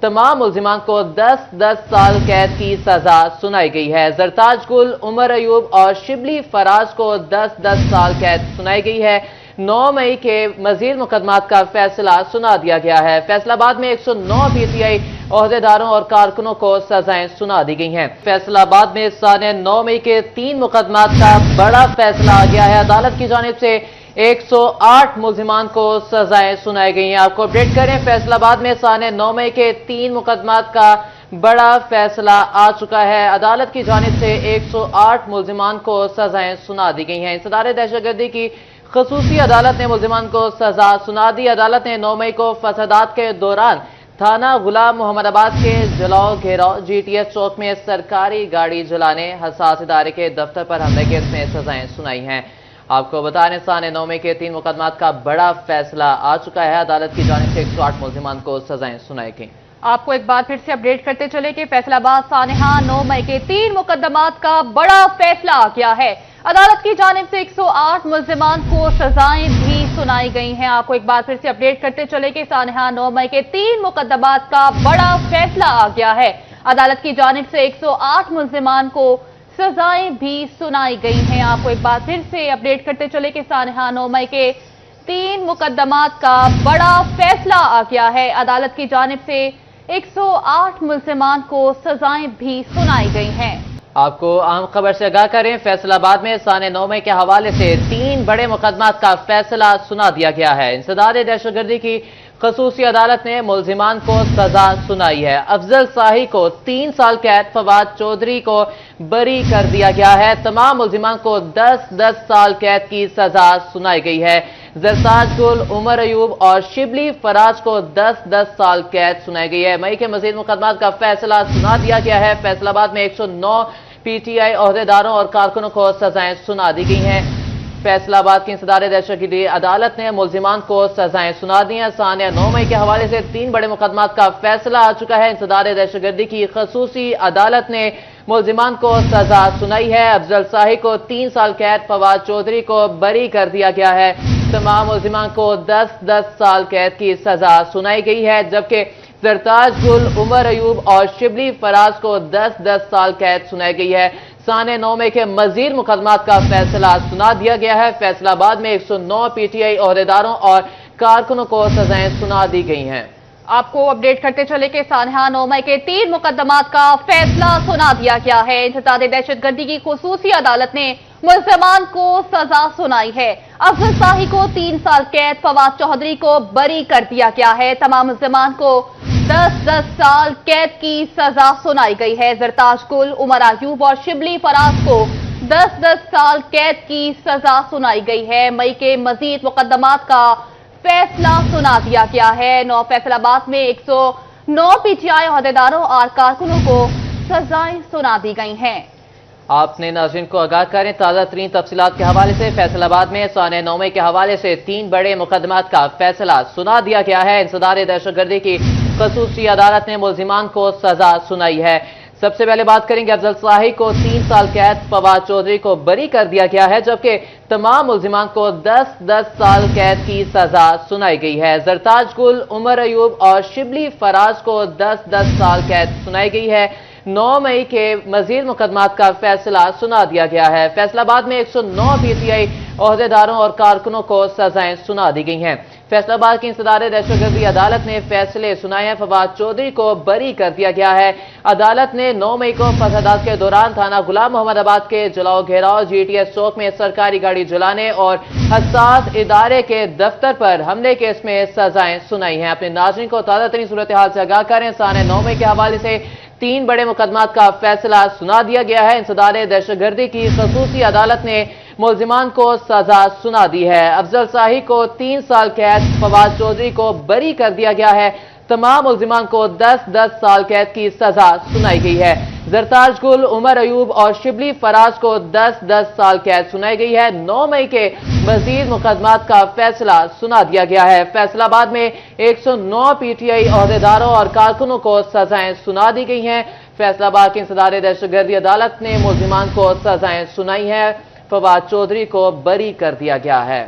तमाम मुलजिमान को 10-10 साल कैद की सजा सुनाई गई है। जरताज गुल, उमर अयूब और शिबली फराज को 10-10 साल कैद सुनाई गई है। 9 मई के मजीद मुकदमात का फैसला सुना दिया गया है। फैसलाबाद में 109 पीटीआई ओहदेदारों और कारकुनों को सजाएं सुना दी गई हैं। फैसलाबाद में साने 9 मई के 3 मुकदमात का बड़ा फैसला आ गया है। अदालत की जानिब से 108 मुलजिमान को सजाएं सुनाई गई हैं। आपको अपडेट करें, फैसलाबाद में साने 9 मई के 3 मुकदमात का बड़ा फैसला आ चुका है। अदालत की जानिब से 108 मुलजिमान को सजाएं सुना दी गई हैं। इंसदार दहशतगर्दी की खसूसी अदालत ने मुलजिमान को सजा सुना दी। अदालत ने 9 मई को फसादात के दौरान थाना गुलाम मोहम्मदाबाद के जलाओ घेराव जीटीएस चौक में सरकारी गाड़ी जलाने, हसास इदारे के दफ्तर पर हमले केस में सजाएं सुनाई हैं। आपको बताने साने 9 मई के 3 मुकदमात का बड़ा फैसला आ चुका है। अदालत की जानिब से 108 मुलजिमान को सजाएं सुनाई गई। आपको एक बार फिर से अपडेट करते चले कि फैसलाबाद सानेहा 9 मई के 3 मुकदमात का बड़ा फैसला आ गया है। अदालत की जानिब से 108 मुलजिमान को सजाएं भी सुनाई गई हैं। आपको एक बार फिर से अपडेट करते चले कि सानेहा 9 मई के 3 मुकदमात का बड़ा फैसला आ गया है। अदालत की जानिब से 108 मुलजिमान को सजाएं भी सुनाई गई हैं। आपको एक बार फिर से अपडेट करते चले कि सानेहा 9 मई के 3 मुकदमात का बड़ा फैसला आ गया है। अदालत की जानिब से 108 मुलजिमान को सजाएं भी सुनाई गई हैं। आपको अहम खबर से आगाह करें, फैसलाबाद में साने 9 मई के हवाले से 3 बड़े मुकदमात का फैसला सुना दिया गया है। इंसदार दहशतगर्दी की खसूसी अदालत ने मुलजिमान को सजा सुनाई है। अफजल शाही को 3 साल कैद, फवाद चौधरी को बरी कर दिया गया है। तमाम मुलजिमान को 10-10 साल कैद की सजा सुनाई गई है। जरताज गुल, उमर अयूब और शिबली फराज को 10-10 साल कैद सुनाई गई है। मई के मजीद मुकदमात का फैसला सुना दिया गया है। फैसलाबाद में 109 पीटीआई ओहदेदारों और कारकुनों को सजाएं सुना दी गई हैं। फैसलाबाद की इंसदार दहशतगर्दी अदालत ने मुलजिमान को सजाएं सुना दी हैं। साने 9 मई के हवाले से 3 बड़े मुकदमात का फैसला आ चुका है। इंसदार दहशतगर्दी की खसूसी अदालत ने मुलजिमान को सजा सुनाई है। अफजल शाही को 3 साल कैद, फवाद चौधरी को बरी कर दिया गया है। तमाम मुलजिमान को 10-10 साल कैद की सजा सुनाई गई है, जबकि जरताज गुल, उमर अयूब और शिबली फराज को 10-10 साल कैद सुनाई गई है। साने 9 मई के मजीद मुकदमात का फैसला सुना दिया गया है। फैसलाबाद में 109 पीटीआई ओहदेदारों और कारकुनों को सजाएं सुना दी गई हैं। आपको अपडेट करते चले कि सानेहा 9 मई के 3 मुकदमात का फैसला सुना दिया गया है। इंतज़ार दहशतगर्दी की खुसूसी अदालत ने मुलजिमान को सजा सुनाई है। अफजल शाही को 3 साल कैद, फवाद चौधरी को बरी कर दिया गया है। तमाम मुलजिमान को 10-10 साल कैद की सजा सुनाई गई है। जरताज गुल, उमर अयूब और शिबली फराज को 10-10 साल कैद की सजा सुनाई गई है। मई के मजीद मुकदमात का फैसला सुना दिया गया है। फैसलाबाद में 109 पीटीआई ओहदेदारों और कारकुनों को सजाएं सुना दी गई हैं। आपने नाज़रीन को आगाह करें, ताज़ा तरीन तफसीलात के हवाले से फैसलाबाद में साने 9 मई के हवाले से 3 बड़े मुकदमात का फैसला सुना दिया गया है। इंसदार दहशतगर्दी की खसूसी अदालत ने मुलजिमान को सजा सुनाई है। सबसे पहले बात करेंगे, अफजल शाही को 3 साल कैद, फवाद चौधरी को बरी कर दिया गया है, जबकि तमाम मुलजिमान को 10-10 साल कैद की सजा सुनाई गई है। जरताज गुल, उमर अयूब और शिबली फराज को 10-10 साल कैद सुनाई गई है। 9 मई के मजीद मुकदमात का फैसला सुना दिया गया है। फैसलाबाद में 109 पीटीआई ओहदेदारों और कारकुनों को सजाएं सुना दी गई हैं। फैसलाबाद की इंसदार दहशतगर्दी अदालत ने फैसले सुनाए हैं। फवाद चौधरी को बरी कर दिया गया है। अदालत ने 9 मई को फसादात के दौरान थाना गुलाम मोहम्मदाबाद के जलाओ घेराव जीटीएस चौक में सरकारी गाड़ी जलाने और हसास इदारे के दफ्तर पर हमले केस में सजाएं सुनाई हैं। अपने नाज़रीन को ताज़ा तरीन सूरत हाल से आगाह करें, साने 9 मई के हवाले से 3 बड़े मुकदमात का फैसला सुना दिया गया है। इंसदार दहशतगर्दी की खसूसी अदालत ने मुलजिमान को सजा सुना दी है। अफजल शाही को 3 साल कैद, फवाद चौधरी को बरी कर दिया गया है। तमाम मुलजिमान को 10-10 साल कैद की सजा सुनाई गई है। जरताज गुल, उमर अयूब और शिबली फराज को 10-10 साल कैद सुनाई गई है। 9 मई के मजीद मुकदमात का फैसला सुना दिया गया है। फैसलाबाद में 109 पीटीआई ओहदेदारों और कारकुनों को सजाएं सुना दी गई हैं। फैसलाबाद की इंसदार दहशतगर्दी अदालत ने मुलजिमान को सजाएं सुनाई है। फवाद चौधरी को बरी कर दिया गया है।